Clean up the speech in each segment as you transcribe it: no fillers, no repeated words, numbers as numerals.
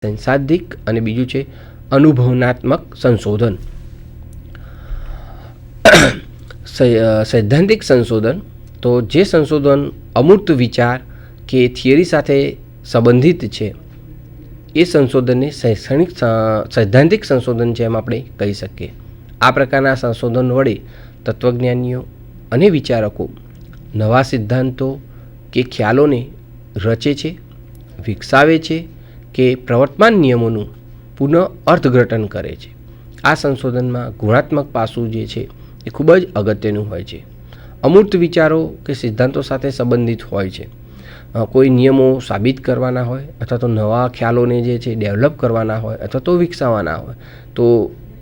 સૈદ્ધાંતિક અને બીજું છે અનુભવનાત્મક સંશોધન. સૈદ્ધાંતિક સંશોધન તો જે સંશોધન અમૂર્ત વિચાર કે થિયરી સાથે સંબંધિત છે એ સંશોધનને સૈદ્ધાંતિક સંશોધન છે એમ આપણે કહી શકીએ. આ પ્રકારના સંશોધન વડે તત્વજ્ઞાનીઓ અને વિચારકો નવા સિદ્ધાંતો કે ખ્યાલોને રચે છે, વિકસાવે છે કે પ્રવર્તમાન નિયમોનું પુનઃ અર્થઘટન કરે છે. આ સંશોધનમાં ગુણાત્મક પાસું જે છે એ ખૂબ જ અગત્યનું હોય છે. અમૂર્ત વિચારો કે સિદ્ધાંતો સાથે સંબંધિત હોય છે. કોઈ નિયમો સાબિત કરવાના હોય અથવા તો નવા ખ્યાલોને જે છે ડેવલપ કરવાના હોય અથવા તો વિકસાવવાના હોય તો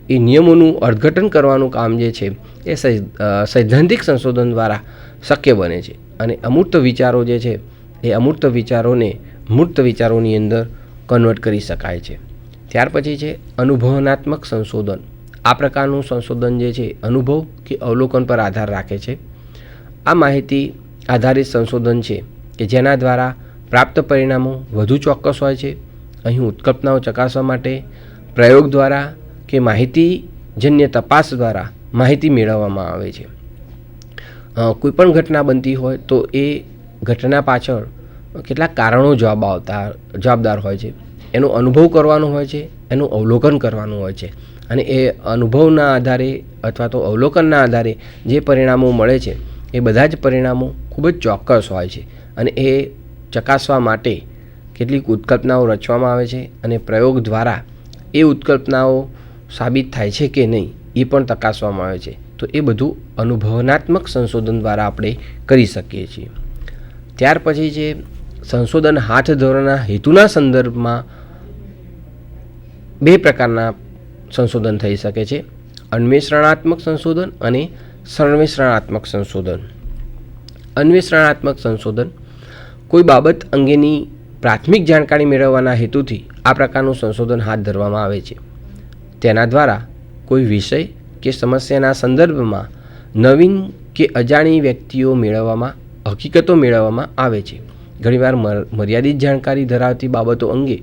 એ નિયમોનું અર્થઘટન કરવાનું કામ જે છે એ સૈદ્ધાંતિક સંશોધન દ્વારા શક્ય બને છે. અને અમૂર્ત વિચારો જે છે એ અમૂર્ત વિચારોને મૂર્ત વિચારોની અંદર કન્વર્ટ કરી શકાય છે. ત્યાર પછી છે અનુભવનાત્મક સંશોધન. આ પ્રકારનું સંશોધન જે છે અનુભવ કે અવલોકન પર આધાર રાખે છે. આ માહિતી આધારિત સંશોધન છે કે જેના દ્વારા પ્રાપ્ત પરિણામો વધુ ચોક્કસ હોય છે. અહીં ઉત્કલ્પનાઓ ચકાસવા માટે પ્રયોગ દ્વારા કે માહિતીજન્ય તપાસ દ્વારા માહિતી મેળવવામાં આવે છે. કોઈપણ ઘટના બનતી હોય તો એ ઘટના પાછળ કેટલાક કારણો જવાબદાર હોય છે. એનો અનુભવ કરવાનો હોય છે, એનું અવલોકન કરવાનું હોય છે અને એ અનુભવના આધારે અથવા તો અવલોકનના આધારે જે પરિણામો મળે છે એ બધા જ પરિણામો ખૂબ જ ચોક્કસ હોય છે અને એ ચકાસવા માટે કેટલીક ઉત્કલ્પનાઓ રચવામાં આવે છે અને પ્રયોગ દ્વારા એ ઉત્કલ્પનાઓ સાબિત થાય છે કે નહીં એ પણ તપાસવામાં આવે છે. તો એ બધું અનુભવનાત્મક સંશોધન દ્વારા આપણે કરી શકીએ છીએ. ત્યાર પછી જે સંશોધન હાથ ધરવાના હેતુના સંદર્ભમાં બે પ્રકારના સંશોધન થઈ શકે છે: અન્વેષણાત્મક સંશોધન અને સર્વેષણાત્મક સંશોધન. અન્વેષણાત્મક સંશોધન કોઈ બાબત અંગેની પ્રાથમિક જાણકારી મેળવવાના હેતુથી આ પ્રકારનું સંશોધન હાથ ધરવામાં આવે છે. તેના દ્વારા કોઈ વિષય કે સમસ્યાના સંદર્ભમાં નવીન કે અજાણી હકીકતો મેળવવામાં આવે છે. ઘણીવાર મર્યાદિત જાણકારી ધરાવતી બાબતો અંગે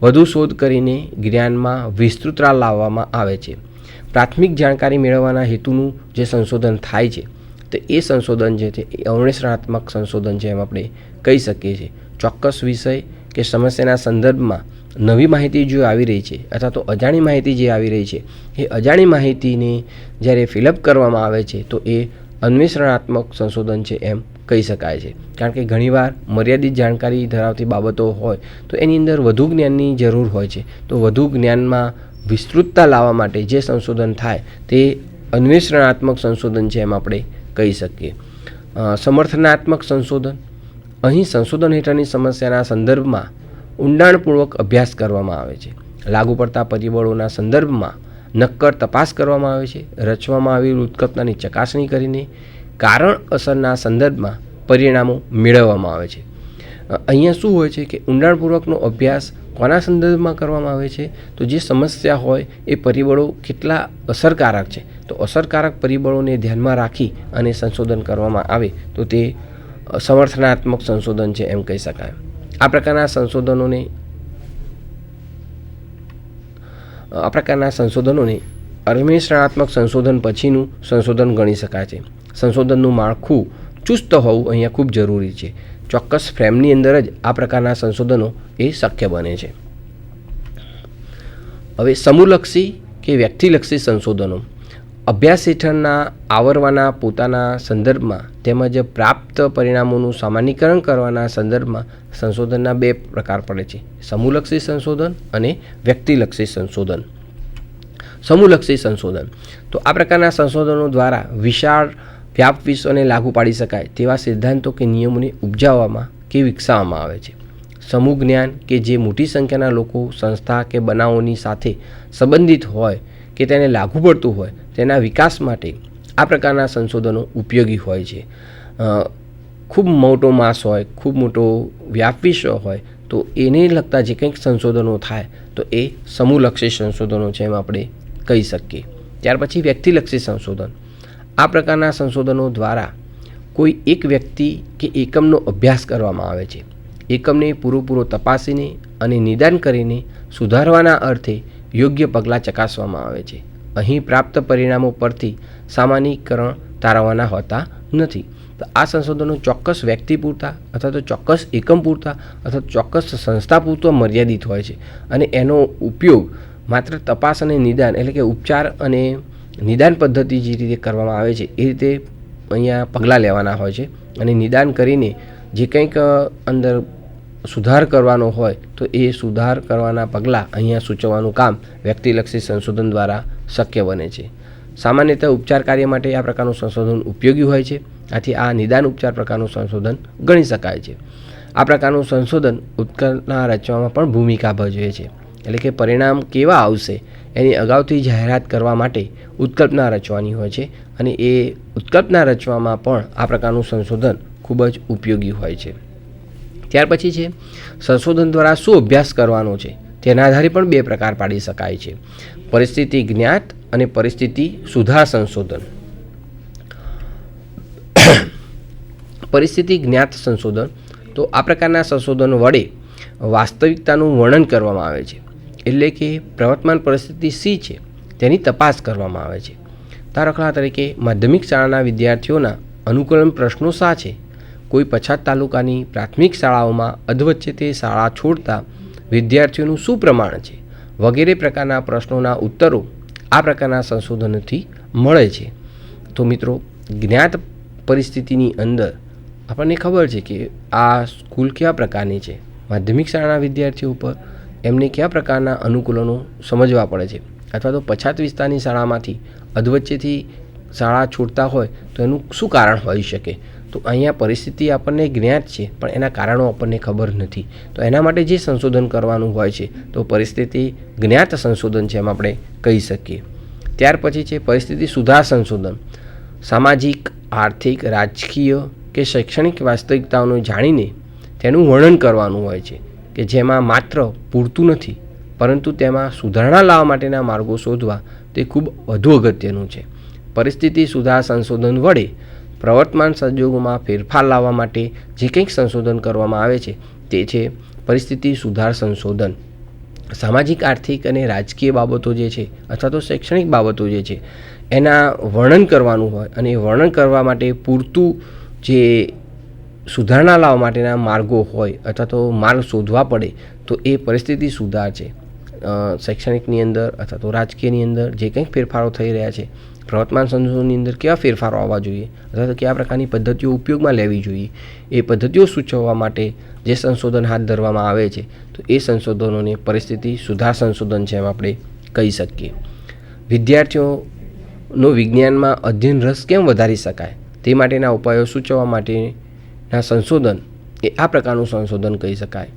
વધુ શોધ કરીને જ્ઞાનમાં વિસ્તૃતતા લાવવામાં આવે છે. પ્રાથમિક જાણકારી મેળવવાના હેતુનું જે સંશોધન થાય છે તો એ સંશોધન જે છે એ અન્વેષણાત્મક સંશોધન છે એમ આપણે કહી શકીએ છીએ. ચોક્કસ વિષય કે સમસ્યાના સંદર્ભમાં નવી માહિતી જો આવી રહી છે અથવા તો અજાણી માહિતી જે આવી રહી છે એ અજાણી માહિતીને જ્યારે ફિલઅપ કરવામાં આવે છે તો એ અન્વેષણાત્મક સંશોધન છે એમ કહી શકાય છે. કારણ કે ઘણીવાર મર્યાદિત જાણકારી ધરાવતી બાબતો હોય તો એની અંદર વધુ જ્ઞાનની જરૂર હોય છે. તો વધુ જ્ઞાનમાં વિસ્તૃતતા લાવવા માટે જે સંશોધન થાય તે અન્વેષણાત્મક સંશોધન છે એમ આપણે કહી શકીએ. સમર્થનાત્મક સંશોધન. અહીં સંશોધન હેઠળની સમસ્યાના સંદર્ભમાં ઊંડાણપૂર્વક અભ્યાસ કરવામાં આવે છે. લાગુ પડતા પરિબળોના સંદર્ભમાં નક્કર તપાસ કરવામાં આવે છે. રચવામાં આવેલી ઉત્કલ્પનાની ચકાસણી કરીને કારણ અસરના સંદર્ભમાં પરિણામો મેળવવામાં આવે છે. અહીંયા શું હોય છે કે ઊંડાણપૂર્વકનો અભ્યાસ કોના સંદર્ભમાં કરવામાં આવે છે તો જે સમસ્યા હોય એ પરિબળો કેટલા અસરકારક છે તો અસરકારક પરિબળોને ધ્યાનમાં રાખી અને સંશોધન કરવામાં આવે તો તે સમર્થનાત્મક સંશોધન છે એમ કહી શકાય. આ પ્રકારના સંશોધનોને અન્વેષણાત્મક સંશોધન પછીનું સંશોધન ગણી શકાય છે. સંશોધનનું માળખું ચુસ્ત હોવું અહીંયા ખૂબ જરૂરી છે. ચોક્કસ ફ્રેમની અંદર જ આ પ્રકારના સંશોધનો એ શક્ય બને છે. હવે સમૂહલક્ષી કે વ્યક્તિલક્ષી સંશોધનો. અભ્યાસ હેઠળના આવરવાના પોતાના સંદર્ભમાં તેમજ પ્રાપ્ત પરિણામોનું સામાન્યીકરણ કરવાના સંદર્ભમાં સંશોધનના બે પ્રકાર પડે છે: સમૂહલક્ષી સંશોધન અને વ્યક્તિલક્ષી સંશોધન. સમૂહલક્ષી સંશોધન તો આ પ્રકારના સંશોધનો દ્વારા વિશાળ વ્યાપ વિશ્વને લાગુ પાડી શકાય તેવા સિદ્ધાંતો કે નિયમોને ઉપજાવવામાં કે વિકસાવવામાં આવે છે. સમૂહ જ્ઞાન કે જે મોટી સંખ્યાના લોકો, સંસ્થા કે બનાવોની સાથે સંબંધિત હોય કે તેને લાગુ પડતું હોય તેના વિકાસ માટે આ પ્રકારના સંશોધનો ઉપયોગી હોય છે. ખૂબ મોટો માસ હોય, ખૂબ મોટો વ્યાપ વિશ્વ હોય તો એને લગતા જે કંઈક સંશોધનો થાય તો એ સમૂહલક્ષી સંશોધનો છે એમ આપણે કહી શકીએ. ત્યાર પછી વ્યક્તિલક્ષી સંશોધન. આ પ્રકારના સંશોધનો દ્વારા કોઈ એક વ્યક્તિ કે એકમનો અભ્યાસ કરવામાં આવે છે. એકમને પૂરેપૂરો તપાસીને અને નિદાન કરીને સુધારવાના અર્થે યોગ્ય પગલાં ચકાસવામાં આવે છે. અહીં પ્રાપ્ત પરિણામો પરથી સામાન્યીકરણ તારવવાના હોતા નથી. તો આ સંશોધનો ચોક્કસ વ્યક્તિ પૂરતા અથવા તો ચોક્કસ એકમ પૂરતા અથવા ચોક્કસ સંસ્થા પૂરતો મર્યાદિત હોય છે અને એનો ઉપયોગ માત્ર તપાસ અને નિદાન એટલે કે ઉપચાર અને નિદાન પદ્ધતિ જે રીતે કરવામાં આવે છે એ રીતે અહીંયા પગલાં લેવાના હોય છે અને નિદાન કરીને જે કંઈક અંદર સુધાર કરવાનો હોય તો એ સુધાર કરવાના પગલાં અહીંયા સૂચવવાનું કામ વ્યક્તિલક્ષી સંશોધન દ્વારા શક્ય બને છે. સામાન્યતઃ ઉપચાર કાર્ય માટે આ પ્રકારનું સંશોધન ઉપયોગી હોય છે. આથી આ નિદાન ઉપચાર પ્રકારનું સંશોધન ગણી શકાય છે. આ પ્રકારનું સંશોધન ઉત્કલ્પના રચવામાં પણ ભૂમિકા ભજવે છે. એટલે કે પરિણામ કેવા આવશે એની અગાઉથી જાહેરાત કરવા માટે ઉત્કલ્પના રચવાની હોય છે અને એ ઉત્કલ્પના રચવામાં પણ આ પ્રકારનું સંશોધન ખૂબ જ ઉપયોગી હોય છે. ત્યાર પછી છે સંશોધન દ્વારા શું અભ્યાસ કરવાનો છે તેના આધારે પણ બે પ્રકાર પાડી શકાય છે. પરિસ્થિતિ જ્ઞાત અને પરિસ્થિતિ સુધાર સંશોધન. પરિસ્થિતિ જ્ઞાત સંશોધન તો આ પ્રકારના સંશોધનો વડે વાસ્તવિકતાનું વર્ણન કરવામાં આવે છે. એટલે કે પ્રવર્તમાન પરિસ્થિતિ શી છે તેની તપાસ કરવામાં આવે છે. દાખલા તરીકે માધ્યમિક શાળાના વિદ્યાર્થીઓના અનુકૂલન પ્રશ્નો શા છે, કોઈ પછાત તાલુકાની પ્રાથમિક શાળાઓમાં અધવચ્ચે તે શાળા છોડતા વિદ્યાર્થીઓનું શું પ્રમાણ છે વગેરે પ્રકારના પ્રશ્નોના ઉત્તરો આ પ્રકારના સંશોધનોથી મળે છે. તો મિત્રો જ્ઞાત પરિસ્થિતિની અંદર આપણને ખબર છે કે આ સ્કૂલ કેવા પ્રકારની છે, માધ્યમિક શાળાના વિદ્યાર્થીઓ ઉપર એમને કયા પ્રકારના અનુકૂલનો સમજવા પડે છે અથવા તો પછાત વિસ્તારની શાળામાંથી અધવચ્ચેથી શાળા છોડતા હોય તો એનું શું કારણ હોઈ શકે. તો અહીંયા પરિસ્થિતિ આપણને જ્ઞાત છે પણ એના કારણો આપણને ખબર નથી. તો એના માટે જે સંશોધન કરવાનું હોય છે તો પરિસ્થિતિ જ્ઞાત સંશોધન છે એમ આપણે કહી શકીએ. ત્યાર પછી છે પરિસ્થિતિ સુધાર સંશોધન. સામાજિક, આર્થિક, રાજકીય કે શૈક્ષણિક વાસ્તવિકતાઓને જાણીને તેનું વર્ણન કરવાનું હોય છે કે જેમાં માત્ર પૂરતું નથી પરંતુ તેમાં સુધારણા લાવવા માટેના માર્ગો શોધવા તે ખૂબ વધુ અગત્યનું છે. પરિસ્થિતિ સુધાર સંશોધન વડે પ્રવર્તમાન સંજોગોમાં ફેરફાર લાવવા માટે જે કંઈક સંશોધન કરવામાં આવે છે તે છે પરિસ્થિતિ સુધાર સંશોધન. સામાજિક, આર્થિક અને રાજકીય બાબતો જે છે અથવા તો શૈક્ષણિક બાબતો જે છે એના વર્ણન કરવાનું હોય અને એ વર્ણન કરવા માટે પૂરતું જે સુધારણા લાવવા માટેના માર્ગો હોય અથવા તો માર્ગ શોધવા પડે તો એ પરિસ્થિતિ સુધાર છે. શૈક્ષણિકની અંદર અથવા તો રાજકીયની અંદર જે કંઈક ફેરફારો થઈ રહ્યા છે, પ્રવર્તમાન સંશોધનની અંદર કેવા ફેરફારો આવવા જોઈએ અથવા તો કયા પ્રકારની પદ્ધતિઓ ઉપયોગમાં લેવી જોઈએ એ પદ્ધતિઓ સૂચવવા માટે જે સંશોધન હાથ ધરવામાં આવે છે તો એ સંશોધનોને પરિસ્થિતિ સુધાર સંશોધન છે એમ આપણે કહી શકીએ. વિદ્યાર્થીઓનો વિજ્ઞાનમાં અધ્યયન રસ કેમ વધારી શકાય તે માટેના ઉપાયો સૂચવવા માટેના સંશોધન એ આ પ્રકારનું સંશોધન કહી શકાય.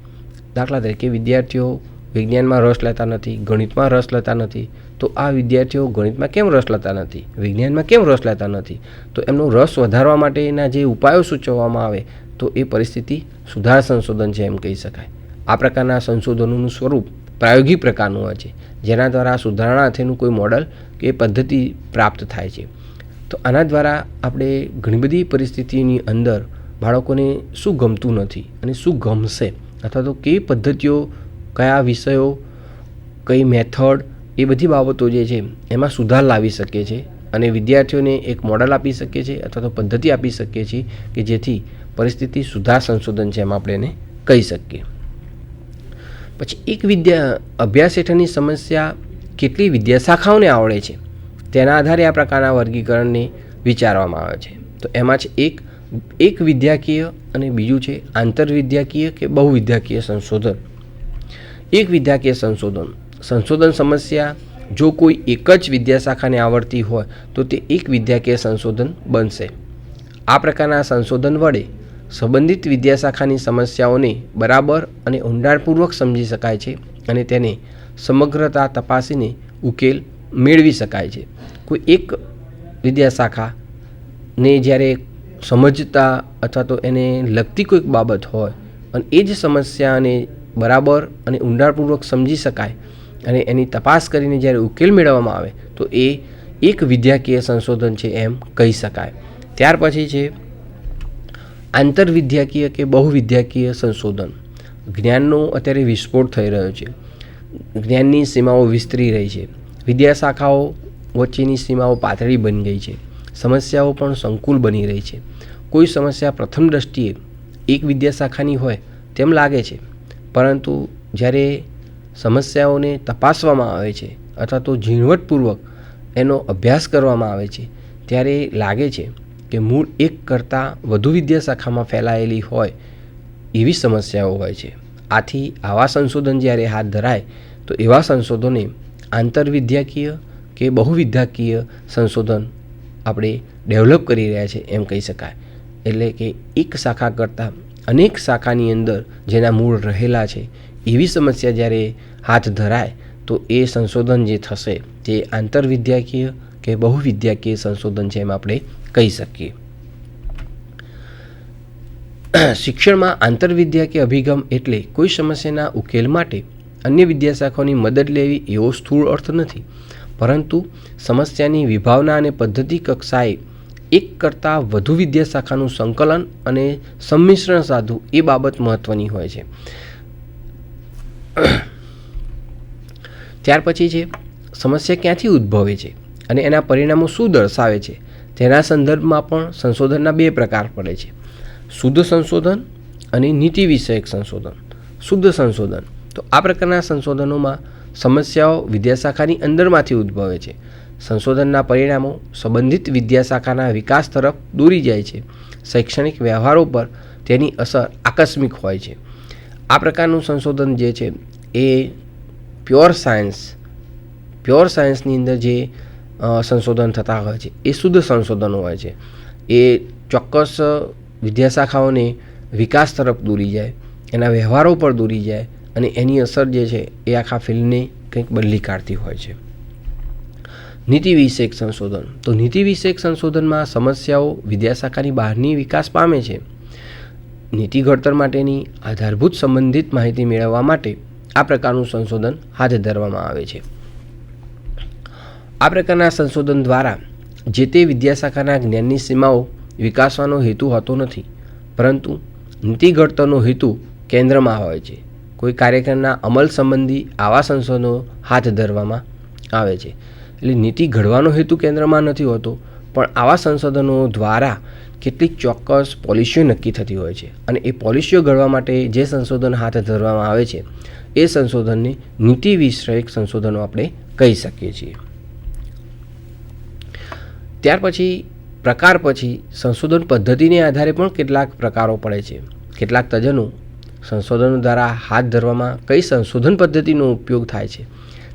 દાખલા તરીકે વિદ્યાર્થીઓ વિજ્ઞાનમાં રસ લેતા નથી, ગણિતમાં રસ લેતા નથી, તો આ વિદ્યાર્થીઓ ગણિતમાં કેમ રસ લેતા નથી, વિજ્ઞાનમાં કેમ રસ લેતા નથી, તો એમનો રસ વધારવા માટેના જે ઉપાયો સૂચવવામાં આવે તો એ પરિસ્થિતિ સુધાર સંશોધન છે એમ કહી શકાય. આ પ્રકારના સંશોધનોનું સ્વરૂપ પ્રાયોગિક પ્રકારનું હોય છે જેના દ્વારા સુધારણા અથેનું કોઈ મોડલ કે પદ્ધતિ પ્રાપ્ત થાય છે. તો આના દ્વારા આપણે ઘણી બધી પરિસ્થિતિની અંદર બાળકોને શું ગમતું નથી અને શું ગમશે અથવા તો કેવી પદ્ધતિઓ, કયા વિષયો, કઈ મેથડ, એ બધી બાબતો જે છે એમાં સુધાર લાવી શકીએ છીએ અને વિદ્યાર્થીઓને એક મોડલ આપી શકીએ છીએ અથવા તો પદ્ધતિ આપી શકીએ છીએ કે જેથી પરિસ્થિતિ સુધાર સંશોધન છે એમ આપણે એને કહી શકીએ. પછી એક અભ્યાસ હેઠળની સમસ્યા કેટલી વિદ્યાશાખાઓને આવડે છે તેના આધારે આ પ્રકારના વર્ગીકરણને વિચારવામાં આવે છે. તો એમાં છે એક વિદ્યાકીય અને બીજું છે આંતરવિદ્યાકીય કે બહુવિદ્યાકીય સંશોધન. એક વિદ્યાકીય સંશોધન સમસ્યા જો કોઈ એક જ વિદ્યાશાખાને આવડતી હોય તો તે એક વિદ્યાકીય સંશોધન બનશે. આ પ્રકારના સંશોધન વડે સંબંધિત વિદ્યાશાખાની સમસ્યાઓને બરાબર અને ઊંડાણપૂર્વક સમજી શકાય છે અને તેને સમગ્રતા તપાસીને ઉકેલ મેળવી શકાય છે. કોઈ એક વિદ્યાશાખાને જ્યારે સમજતા અથવા તો એને લગતી કોઈક બાબત હોય અને એ જ સમસ્યાને બરાબર અને ઊંડાણપૂર્વક સમજી શકાય અને એની તપાસ કરીને જ્યારે ઉકેલ મેળવવામાં આવે તો એ એક વિદ્યાકીય સંશોધન છે એમ કહી શકાય. ત્યાર પછી છે આંતરવિદ્યાકીય કે બહુવિદ્યાકીય સંશોધન. જ્ઞાનનો અત્યારે વિસ્ફોટ થઈ રહ્યો છે. જ્ઞાનની સીમાઓ વિસ્તરી રહી છે. વિદ્યાશાખાઓ વચ્ચેની સીમાઓ પાતળી બની ગઈ છે. સમસ્યાઓ પણ સંકુલ બની રહી છે. કોઈ સમસ્યા પ્રથમ દૃષ્ટિએ એક વિદ્યાશાખાની હોય તેમ લાગે છે, પરંતુ જ્યારે સમસ્યાઓને તપાસવામાં આવે છે અથવા તો ઝીણવટપૂર્વક એનો અભ્યાસ કરવામાં આવે છે ત્યારે લાગે છે કે મૂળ એક કરતાં વધુ વિદ્યાશાખામાં ફેલાયેલી હોય એવી સમસ્યાઓ હોય છે. આથી આવા સંશોધન જ્યારે હાથ ધરાય તો એવા સંશોધનને આંતરવિદ્યાકીય કે બહુવિદ્યાકીય સંશોધન આપણે ડેવલપ કરી રહ્યા છે એમ કહી શકાય. એટલે કે એક શાખા કરતાં અનેક શાખાની અંદર જેના મૂળ રહેલા છે એવી સમસ્યા જ્યારે હાથ ધરાય તો એ સંશોધન જે થશે તે આંતરવિદ્યાકીય કે બહુવિદ્યાકીય સંશોધન છે એમ આપણે કહી શકીએ. શિક્ષણમાં આંતરવિદ્યાકીય અભિગમ એટલે કોઈ સમસ્યાના ઉકેલ માટે અન્ય વિદ્યાશાખાઓની મદદ લેવી એવો સ્થૂળ અર્થ નથી, પરંતુ સમસ્યાની વિભાવના અને પદ્ધતિ કક્ષાએ એક કરતાં વધુ વિદ્યાશાખાનું સંકલન અને સંમિશ્રણ સાધવું એ બાબત મહત્ત્વની હોય છે. ત્યાર પછી છે સમસ્યા ક્યાંથી ઉદ્ભવે છે અને એના પરિણામો શું દર્શાવે છે તેના સંદર્ભમાં પણ સંશોધનના બે પ્રકાર પડે છે: શુદ્ધ સંશોધન અને નીતિ વિષયક સંશોધન. શુદ્ધ સંશોધન તો આ પ્રકારના સંશોધનોમાં સમસ્યાઓ વિદ્યાશાખાની અંદરમાંથી ઉદ્ભવે છે. સંશોધનના પરિણામો સંબંધિત વિદ્યાશાખાના વિકાસ તરફ દોરી જાય છે. શૈક્ષણિક વ્યવહારો પર તેની અસર આકસ્મિક હોય છે. આ પ્રકારનું સંશોધન જે છે એ પ્યોર સાયન્સની અંદર જે સંશોધન થતા હોય છે એ શુદ્ધ સંશોધનો હોય છે. એ ચોક્કસ વિદ્યાશાખાઓને વિકાસ તરફ દોરી જાય, એના વ્યવહારો પર દોરી જાય અને એની અસર જે છે એ આખા ફિલ્ડને કંઈક બદલી કાઢતી હોય છે. નીતિ વિષયક સંશોધન તો નીતિ વિષયક સંશોધનમાં સમસ્યાઓ વિદ્યાશાખાની બહારની વિકાસ પામે છે. નીતિ ઘડતર માટેની આધારભૂત સંબંધિત માહિતી મેળવવા માટે આ પ્રકારનું સંશોધન હાથ ધરવામાં આવે છે. આ પ્રકારના સંશોધન દ્વારા જે તે વિદ્યાશાખાના જ્ઞાનની સીમાઓ વિકાસવાનો હેતુ હોતો નથી, પરંતુ નીતિ ઘડતરનો હેતુ કેન્દ્રમાં હોય છે. કોઈ કાર્યક્રમના અમલ સંબંધી આવા સંશોધનો હાથ ધરવામાં આવે છે. એટલે નીતિ ઘડવાનો હેતુ કેન્દ્રમાં નથી હોતો, પણ આવા સંશોધનો દ્વારા કેટલીક ચોક્કસ પોલિસીઓ નક્કી થતી હોય છે અને એ પોલિસીઓ ઘડવા માટે જે સંશોધન હાથ ધરવામાં આવે છે એ સંશોધનને નીતિ વિષયક સંશોધનો આપણે કહી શકીએ છીએ. ત્યાર પછી સંશોધન પદ્ધતિને આધારે પણ કેટલાક પ્રકારો પડે છે. કેટલાક તજજ્ઞો સંશોધનો દ્વારા હાથ ધરવામાં કઈ સંશોધન પદ્ધતિનો ઉપયોગ થાય છે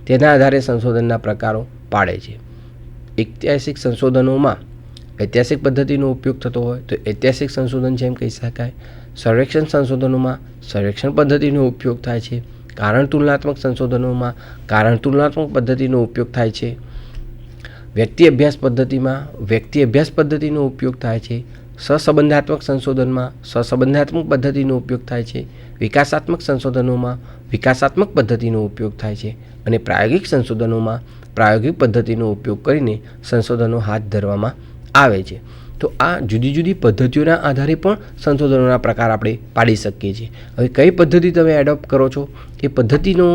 તેના આધારે સંશોધનના પ્રકારો પાડે છે. ઐતિહાસિક સંશોધનોમાં ઐતિહાસિક પદ્ધતિનો ઉપયોગ થતો હોય તો ઐતિહાસિક સંશોધન છે એમ કહી શકાય. સર્વેક્ષણ સંશોધનોમાં સર્વેક્ષણ પદ્ધતિનો ઉપયોગ થાય છે. કારણ તુલનાત્મક સંશોધનોમાં કારણ તુલનાત્મક પદ્ધતિનો ઉપયોગ થાય છે. વ્યક્તિ અભ્યાસ પદ્ધતિમાં વ્યક્તિ અભ્યાસ પદ્ધતિનો ઉપયોગ થાય છે. સહસંબંધાત્મક સંશોધનમાં સહસંબંધાત્મક પદ્ધતિનો ઉપયોગ થાય છે. વિકાસાત્મક સંશોધનોમાં વિકાસાત્મક પદ્ધતિનો ઉપયોગ થાય છે અને પ્રાયોગિક સંશોધનોમાં પ્રાયોગિક પદ્ધતિનો ઉપયોગ કરીને સંશોધનો હાથ ધરવામાં આવે છે. તો આ જુદી જુદી પદ્ધતિઓના આધારે પણ સંશોધનોના પ્રકાર આપણે પાડી શકીએ છીએ. હવે કઈ પદ્ધતિ તમે એડોપ્ટ કરો છો એ પદ્ધતિનો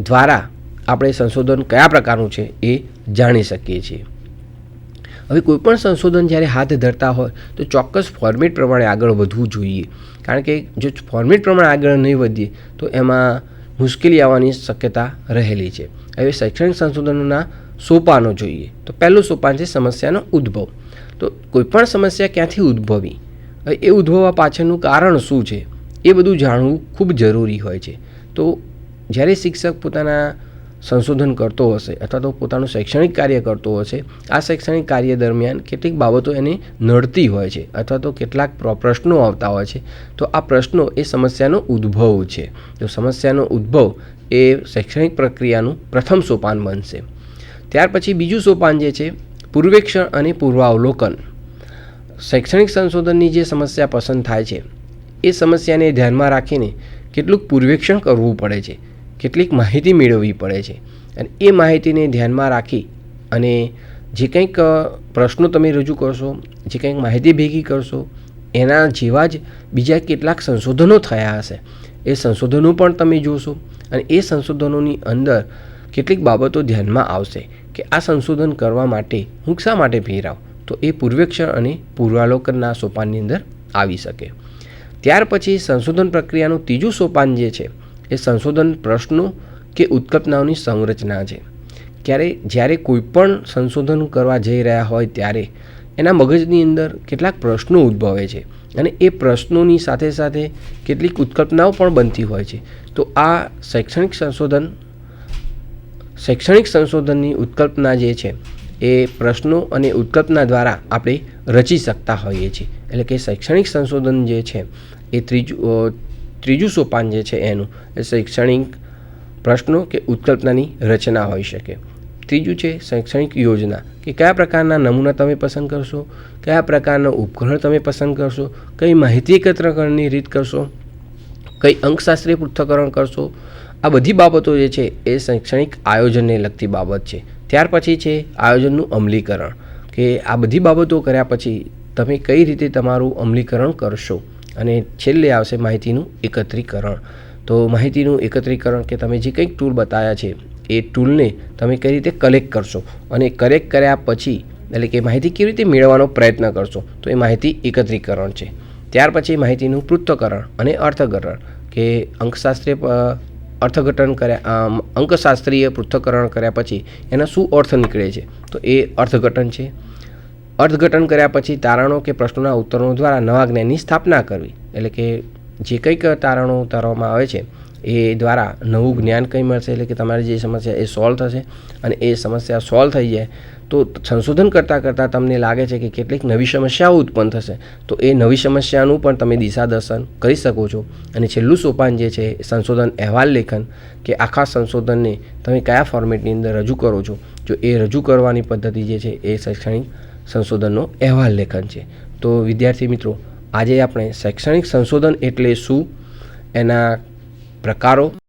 દ્વારા આપણે સંશોધન કયા પ્રકારનું છે એ જાણી શકીએ છીએ. હવે કોઈપણ સંશોધન જ્યારે હાથ ધરતા હોય તો ચોક્કસ ફોર્મેટ પ્રમાણે આગળ વધવું જોઈએ, કારણ કે જો ફોર્મેટ પ્રમાણે આગળ નહીં વધીએ તો એમાં મુશ્કેલી આવવાની શક્યતા રહેલી છે. હવે શૈક્ષણિક સંશોધનોના સોપાનો જોઈએ તો પહેલું સોપાન છે સમસ્યાનો ઉદ્ભવ. તો કોઈપણ સમસ્યા ક્યાંથી ઉદ્ભવી, હવે એ ઉદ્ભવવા પાછળનું કારણ શું છે એ બધું જાણવું ખૂબ જરૂરી હોય છે. તો જ્યારે શિક્ષક પોતાના સંશોધન કરતો હશે અથવા તો પોતાનું શૈક્ષણિક કાર્ય કરતો હશે, આ શૈક્ષણિક કાર્ય દરમિયાન કેટલીક બાબતો એને નડતી હોય છે અથવા તો કેટલાક પ્રશ્નો આવતા હોય છે. તો આ પ્રશ્નો એ સમસ્યાનો ઉદ્ભવ છે. તો સમસ્યાનો ઉદ્ભવ એ શૈક્ષણિક પ્રક્રિયાનું પ્રથમ સોપાન બનશે. ત્યાર પછી બીજું સોપાન જે છે પૂર્વેક્ષણ અને પૂર્વાવલોકન. શૈક્ષણિક સંશોધનની જે સમસ્યા પસંદ થાય છે એ સમસ્યાને ધ્યાનમાં રાખીને કેટલુંક પૂર્વેક્ષણ કરવું પડે છે, કેટલીક માહિતી મેળવવી પડે છે અને એ માહિતીને ધ્યાનમાં રાખી અને જે કંઈક પ્રશ્નો તમે રજૂ કરશો, જે કંઈક માહિતી ભેગી કરશો, એના જેવા જ બીજા કેટલાક સંશોધનો થયા હશે એ સંશોધનો પણ તમે જોશો અને એ સંશોધનોની અંદર કેટલીક બાબતો ધ્યાનમાં આવશે કે આ સંશોધન કરવા માટે હું શા માટે ફેરાવ, તો એ પૂર્વેક્ષણ અને પૂર્વાવલોકનના સોપાનની અંદર આવી શકે. ત્યાર પછી સંશોધન પ્રક્રિયાનું ત્રીજું સોપાન જે છે એ સંશોધન પ્રશ્નો કે ઉત્કલ્પનાઓની સંરચના છે. જ્યારે કોઈ પણ સંશોધન કરવા જઈ રહ્યા હોય ત્યારે એના મગજની અંદર કેટલાક પ્રશ્નો ઉદ્ભવે છે અને એ પ્રશ્નોની સાથે સાથે કેટલીક ઉત્કલ્પનાઓ પણ બનતી હોય છે. તો આ શૈક્ષણિક સંશોધનની ઉત્કલ્પના જે છે એ પ્રશ્નો અને ઉત્કલ્પના દ્વારા આપણે રચી શકતા હોઈએ છીએ. એટલે કે શૈક્ષણિક સંશોધન જે છે એ ત્રીજું સોપાન જે છે એનું એ શૈક્ષણિક પ્રશ્નો કે ઉત્કલ્પનાની રચના હોઈ શકે. ત્રીજું છે શૈક્ષણિક યોજના, કે કયા પ્રકારના નમૂના તમે પસંદ કરશો, કયા પ્રકારનો ઉપગ્રહ તમે પસંદ કરશો, કઈ માહિતી એકત્રીકરણની રીત કરશો, કઈ અંકશાસ્ત્રીય પૃથ્થકરણ કરશો. આ બધી બાબતો જે છે એ શૈક્ષણિક આયોજનને લગતી બાબત છે. ત્યાર પછી છે આયોજનનું અમલીકરણ, કે આ બધી બાબતો કર્યા પછી તમે કઈ રીતે તમારું અમલીકરણ કરશો. અને છેલ્લે આવશે માહિતીનું એકત્રીકરણ. તો માહિતીનું એકત્રીકરણ કે તમે જે કંઈક ટૂલ બતાવ્યા છે એ ટૂલને તમે કઈ રીતે કલેક્ટ કરશો અને કલેક્ટ કર્યા પછી એટલે કે માહિતી કેવી રીતે મેળવવાનો પ્રયત્ન કરશો, તો એ માહિતી એકત્રીકરણ છે. ત્યાર પછી માહિતીનું પૃથ્થકરણ અને અર્થઘટન, કે અંકશાસ્ત્રીય પૃથ્થકરણ કર્યા પછી એના શું અર્થ નીકળે છે, તો એ અર્થઘટન છે. અર્થઘટન કર્યા પછી તારણો કે પ્રશ્નોના ઉત્તરો દ્વારા નવા જ્ઞાનની સ્થાપના કરવી, એટલે કે જે કંઈક તારણો ઉતારવામાં આવે છે એ દ્વારા નવું જ્ઞાન કંઈ મળશે, એટલે કે તમારી જે સમસ્યા એ સોલ્વ થશે. અને એ સમસ્યા સોલ્વ થઈ જાય તો સંશોધન કરતાં તમને લાગે છે કે કેટલીક નવી સમસ્યાઓ ઉત્પન્ન થશે, તો એ નવી સમસ્યાનું પણ તમે દિશા દર્શન કરી શકો છો. અને છેલ્લું સોપાન જે છે સંશોધન અહેવાલ લેખન, કે આખા સંશોધનને તમે કયા ફોર્મેટની અંદર રજૂ કરો છો, જો એ રજૂ કરવાની પદ્ધતિ જે છે એ શૈક્ષણિક સંશોધનનો અહેવાલ લેખન છે. તો વિદ્યાર્થી મિત્રો, આજે આપણે શૈક્ષણિક સંશોધન એટલે શું, એના પ્રકારો